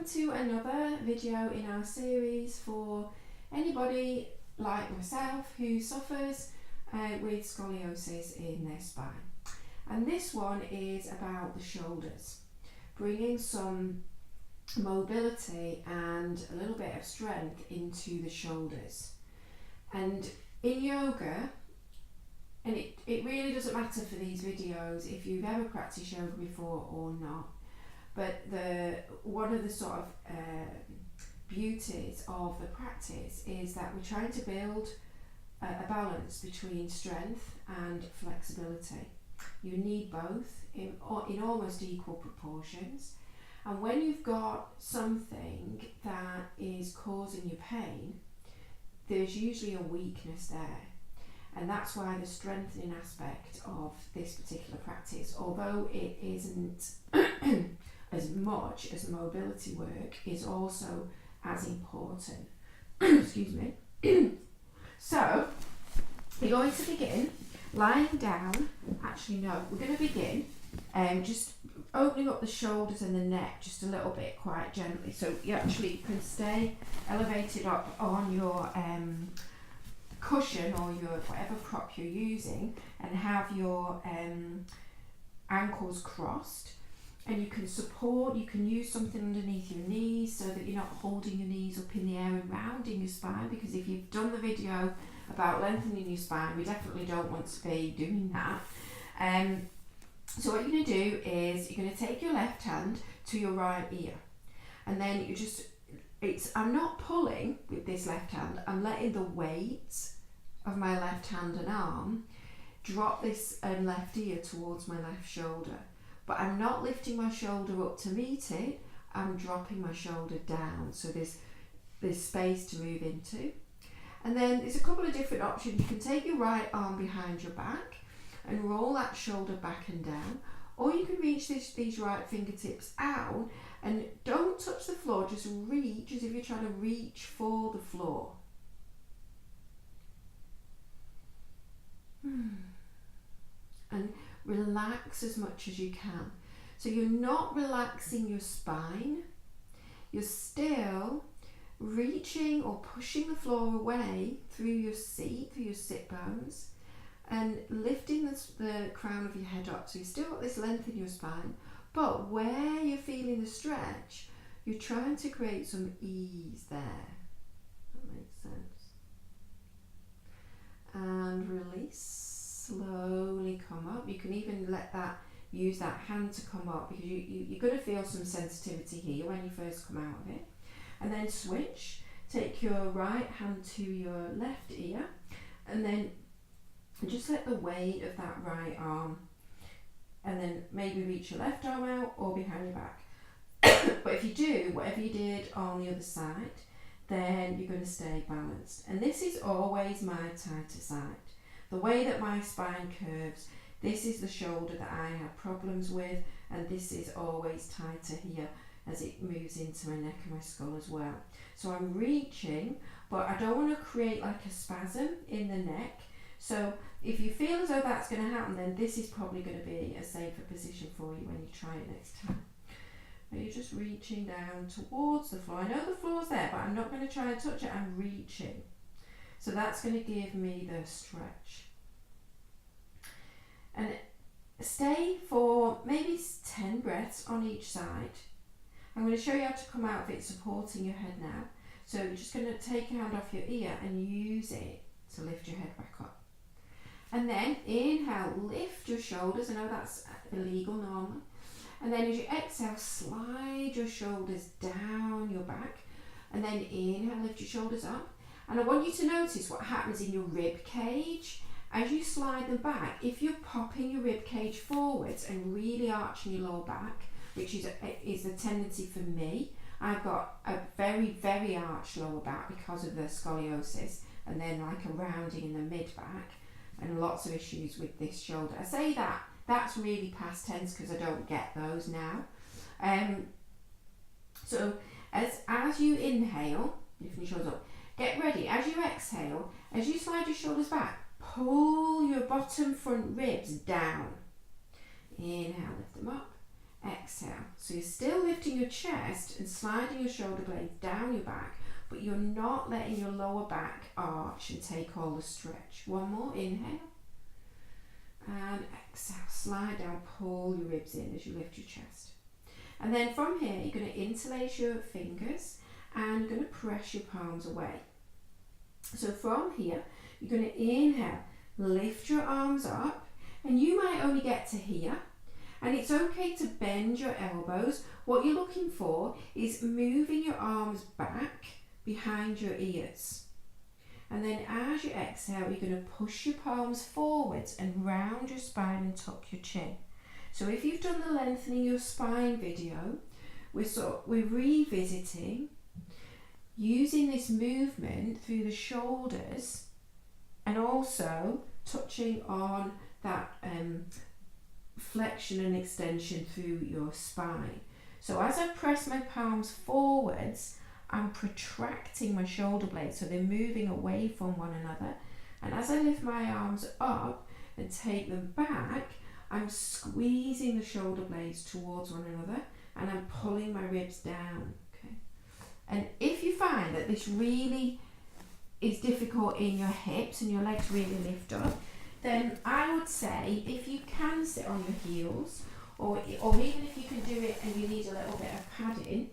welcome to another video in our series for anybody like myself who suffers with scoliosis in their spine. And this one is about the shoulders, bringing some mobility and a little bit of strength into the shoulders. And in yoga, and it really doesn't matter for these videos if you've ever practiced yoga before or not, but one of the sort of beauties of the practice is that we're trying to build a balance between strength and flexibility. You need both in almost equal proportions. And when you've got something that is causing you pain, there's usually a weakness there. And that's why the strengthening aspect of this particular practice, although it isn't as much as mobility work, is also as important. Excuse me. So, we're going to begin lying down. Actually, no, we're going to begin just opening up the shoulders and the neck just a little bit, quite gently. So you actually can stay elevated up on your cushion or your whatever prop you're using, and have your ankles crossed. And you can use something underneath your knees so that you're not holding your knees up in the air and rounding your spine, because if you've done the video about lengthening your spine, we definitely don't want to be doing that. So what you're going to do is you're going to take your left hand to your right ear, and then you just, I'm not pulling with this left hand, I'm letting the weight of my left hand and arm drop this left ear towards my left shoulder. But I'm not lifting my shoulder up to meet it, I'm dropping my shoulder down, so there's space to move into. And then there's a couple of different options. You can take your right arm behind your back and roll that shoulder back and down, or you can reach these right fingertips out and don't touch the floor, just reach as if you're trying to reach for the floor. And relax as much as you can. So you're not relaxing your spine, you're still reaching or pushing the floor away through your seat, through your sit bones, and lifting the crown of your head up. So you've still got this length in your spine, but where you're feeling the stretch, you're trying to create some ease there. That makes sense. And release. Slowly come up. You can even use that hand to come up, because you're going to feel some sensitivity here when you first come out of it. And then switch. Take your right hand to your left ear, and then just let the weight of that right arm, and then maybe reach your left arm out or behind your back. But if you do whatever you did on the other side, then you're going to stay balanced. And this is always my tighter side. The way that my spine curves, this is the shoulder that I have problems with, and this is always tighter here as it moves into my neck and my skull as well. So I'm reaching, but I don't want to create like a spasm in the neck. So if you feel as though that's going to happen, then this is probably going to be a safer position for you when you try it next time. But you're just reaching down towards the floor. I know the floor's there, but I'm not going to try and touch it, I'm reaching. So that's going to give me the stretch. And stay for maybe 10 breaths on each side. I'm going to show you how to come out of it supporting your head now. So you're just going to take your hand off your ear and use it to lift your head back up. And then inhale, lift your shoulders. I know that's illegal normally. And then as you exhale, slide your shoulders down your back. And then inhale, lift your shoulders up. And I want you to notice what happens in your rib cage as you slide them back. If you're popping your rib cage forwards and really arching your lower back, which is a tendency for me, I've got a very, very arched lower back because of the scoliosis, and then like a rounding in the mid back, and lots of issues with this shoulder. I say that's really past tense because I don't get those now. So as you inhale, lift your shoulders up. Get ready. As you exhale, as you slide your shoulders back, pull your bottom front ribs down. Inhale, lift them up. exhale. So you're still lifting your chest and sliding your shoulder blades down your back, but you're not letting your lower back arch and take all the stretch. One more, inhale. And exhale, slide down, pull your ribs in as you lift your chest. And then from here, you're going to interlace your fingers and you're going to press your palms away. So from here, you're going to inhale, lift your arms up, and you might only get to here. And it's okay to bend your elbows. What you're looking for is moving your arms back behind your ears. And then as you exhale, you're going to push your palms forwards and round your spine and tuck your chin. So if you've done the lengthening your spine video, we're revisiting using this movement through the shoulders and also touching on that flexion and extension through your spine. So as I press my palms forwards, I'm protracting my shoulder blades so they're moving away from one another. And as I lift my arms up and take them back, I'm squeezing the shoulder blades towards one another and I'm pulling my ribs down. Okay. And if you find that this really is difficult in your hips and your legs really lift up, then I would say if you can sit on your heels, or even if you can do it and you need a little bit of padding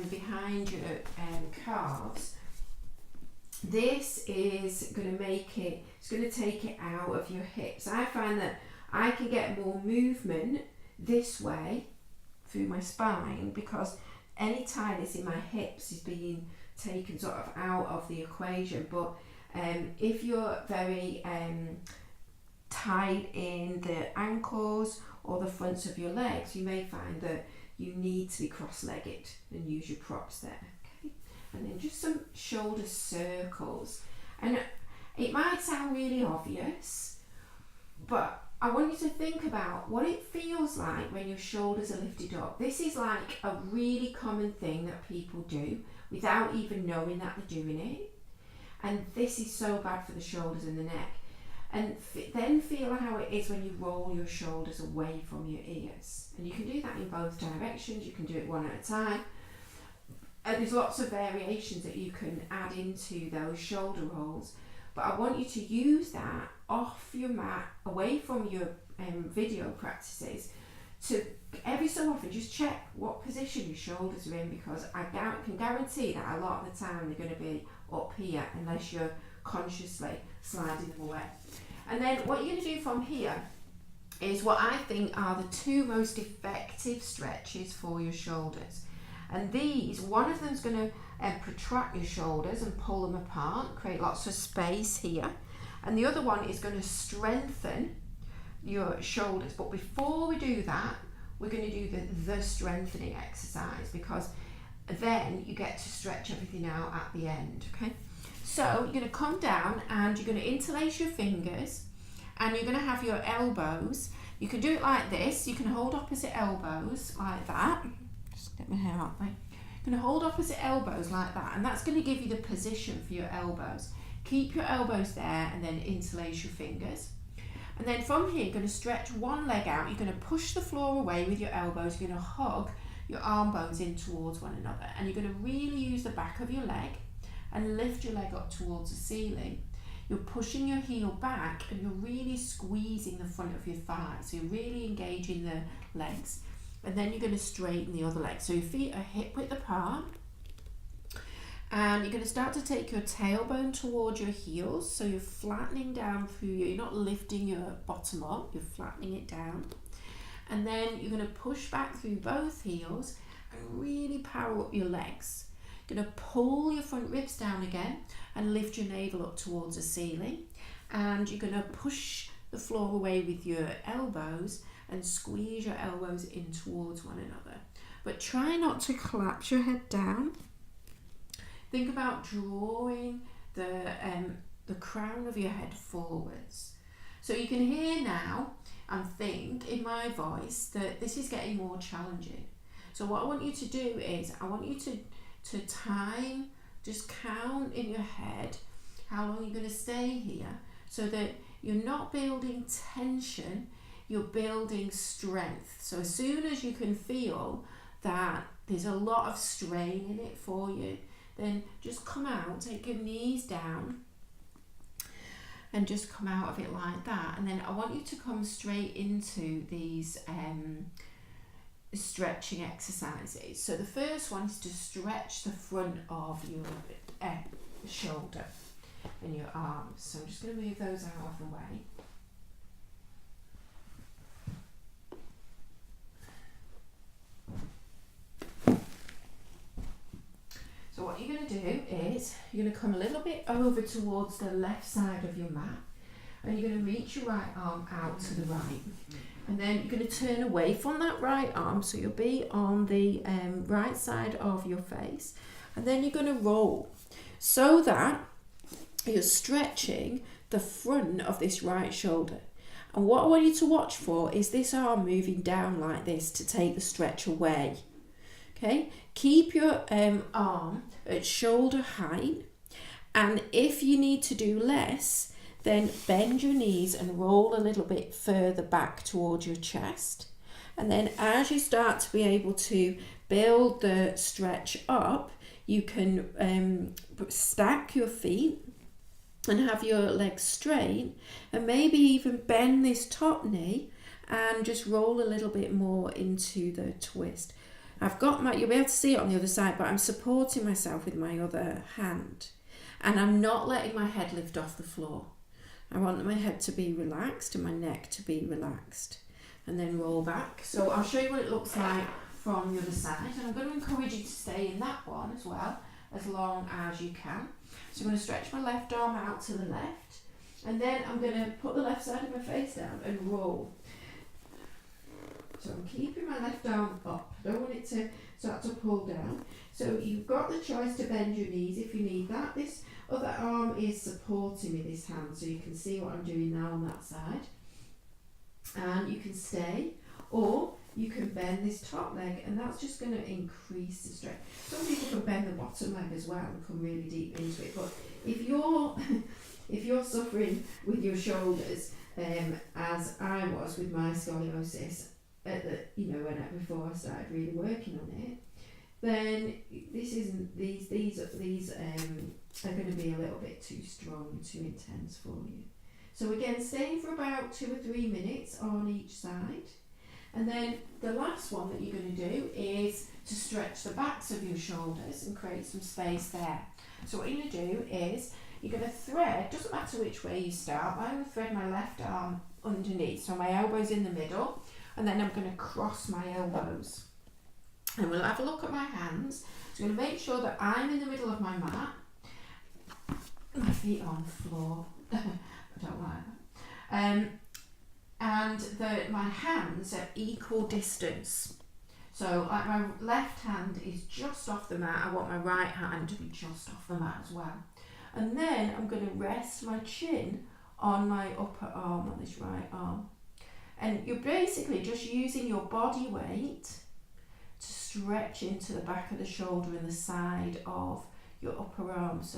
behind your calves, this is going to make it, it's going to take it out of your hips. I find that I can get more movement this way through my spine because any tightness in my hips is being taken sort of out of the equation. But if you're very tight in the ankles or the fronts of your legs, you may find that you need to be cross-legged and use your props there. Okay? And then just some shoulder circles. And it might sound really obvious, but I want you to think about what it feels like when your shoulders are lifted up. This is like a really common thing that people do without even knowing that they're doing it. And this is so bad for the shoulders and the neck. And then feel how it is when you roll your shoulders away from your ears. And you can do that in both directions. You can do it one at a time. And there's lots of variations that you can add into those shoulder rolls. But I want you to use that off your mat, away from your video practices, to every so often just check what position your shoulders are in, because I can guarantee that a lot of the time they're going to be up here unless you're consciously sliding them away. And then what you're going to do from here is what I think are the two most effective stretches for your shoulders. And these, one of them is going to protract your shoulders and pull them apart, create lots of space here. And the other one is going to strengthen your shoulders. But before we do that, we're going to do the strengthening exercise, because then you get to stretch everything out at the end, okay? So you're going to come down and you're going to interlace your fingers and you're going to have your elbows. You can do it like this. You can hold opposite elbows like that. Just get my hair out there. You're going to hold opposite elbows like that, and that's going to give you the position for your elbows. Keep your elbows there and then interlace your fingers. And then from here, you're going to stretch one leg out. You're going to push the floor away with your elbows. You're going to hug your arm bones in towards one another. And you're going to really use the back of your leg and lift your leg up towards the ceiling. You're pushing your heel back and you're really squeezing the front of your thigh. So you're really engaging the legs. And then you're going to straighten the other leg. So your feet are hip width apart. And you're going to start to take your tailbone towards your heels. So you're flattening down through you're not lifting your bottom up, you're flattening it down. And then you're going to push back through both heels and really power up your legs. You're going to pull your front ribs down again and lift your navel up towards the ceiling. And you're going to push the floor away with your elbows and squeeze your elbows in towards one another. But try not to collapse your head down. Think about drawing the crown of your head forwards. So you can hear now and think in my voice that this is getting more challenging. So what I want you to do is I want you to time, just count in your head how long you're going to stay here, so that you're not building tension, you're building strength. So as soon as you can feel that there's a lot of strain in it for you, then just come out, take your knees down and just come out of it like that. And then I want you to come straight into these stretching exercises. So the first one is to stretch the front of your shoulder and your arms. So I'm just going to move those out of the way. So what you're going to do is you're going to come a little bit over towards the left side of your mat, and you're going to reach your right arm out to the right, and then you're going to turn away from that right arm, so you'll be on the right side of your face, and then you're going to roll so that you're stretching the front of this right shoulder. And what I want you to watch for is this arm moving down like this to take the stretch away. Okay, keep your arm at shoulder height, and if you need to do less, then bend your knees and roll a little bit further back towards your chest. And then as you start to be able to build the stretch up, you can stack your feet and have your legs straight, and maybe even bend this top knee and just roll a little bit more into the twist. I've got you'll be able to see it on the other side, but I'm supporting myself with my other hand, and I'm not letting my head lift off the floor. I want my head to be relaxed and my neck to be relaxed, and then roll back. So I'll show you what it looks like from the other side, and I'm going to encourage you to stay in that one as well, as long as you can. So I'm going to stretch my left arm out to the left, and then I'm going to put the left side of my face down and roll. So I'm keeping my left arm up. I don't want it to start to pull down. So you've got the choice to bend your knees if you need that. This other arm is supporting me, this hand, so you can see what I'm doing now on that side. And you can stay, or you can bend this top leg, and that's just going to increase the strength. Some people can bend the bottom leg as well and come really deep into it. But if you're suffering with your shoulders, as I was with my scoliosis, before I started really working on it, then these are going to be a little bit too strong, too intense for you. So again, staying for about 2 or 3 minutes on each side, and then the last one that you're going to do is to stretch the backs of your shoulders and create some space there. So what you're going to do is you're going to thread, doesn't matter which way you start, I'm going to thread my left arm underneath, so my elbow's in the middle, and then I'm going to cross my elbows. And we'll have a look at my hands. So I'm going to make sure that I'm in the middle of my mat. My feet are on the floor. I don't like that. And my hands are equal distance. So like my left hand is just off the mat. I want my right hand to be just off the mat as well. And then I'm going to rest my chin on my upper arm, on this right arm. And you're basically just using your body weight to stretch into the back of the shoulder and the side of your upper arm. So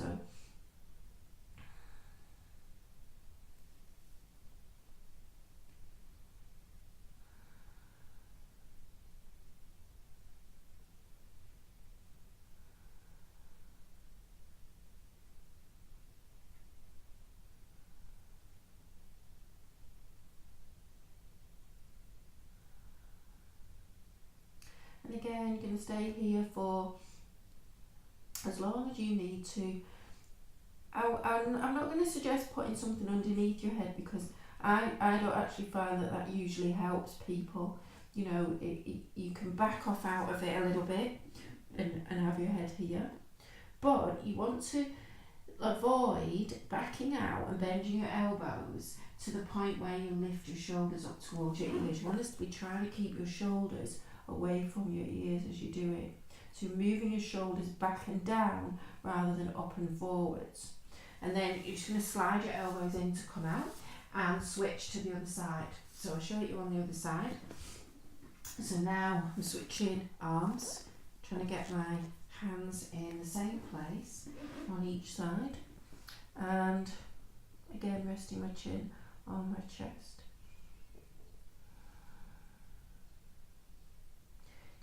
and again, you're going to stay here for as long as you need to. I'm not going to suggest putting something underneath your head, because I don't actually find that usually helps people. You know, you can back off out of it a little bit and have your head here. But you want to avoid backing out and bending your elbows to the point where you lift your shoulders up towards your ears. You want us to be trying to keep your shoulders away from your ears as you do it. So you're moving your shoulders back and down rather than up and forwards. And then you're just going to slide your elbows in to come out and switch to the other side. So I'll show you on the other side. So now I'm switching arms, trying to get my hands in the same place on each side. And again, resting my chin on my chest.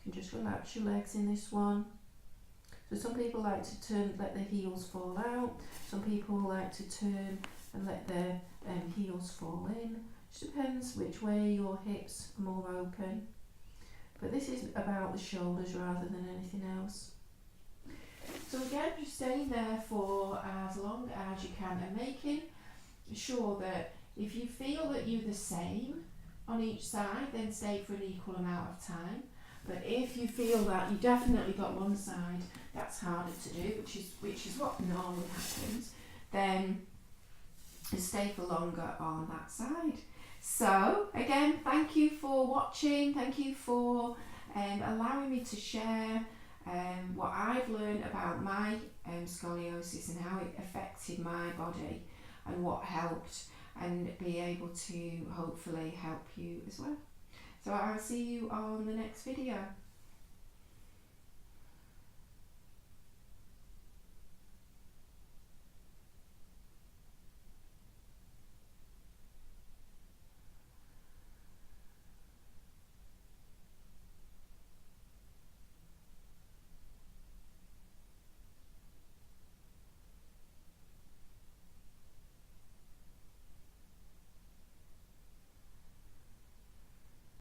You can just relax your legs in this one. So some people like to let their heels fall out. Some people like to turn and let their heels fall in. Just depends which way your hips are more open. But this is about the shoulders rather than anything else. So again, just staying there for as long as you can and making sure that if you feel that you're the same on each side, then stay for an equal amount of time. But if you feel that you definitely got one side that's harder to do, which is what normally happens, then stay for longer on that side. So again, thank you for watching. Thank you for allowing me to share what I've learned about my scoliosis and how it affected my body and what helped, and be able to hopefully help you as well. So I'll see you on the next video.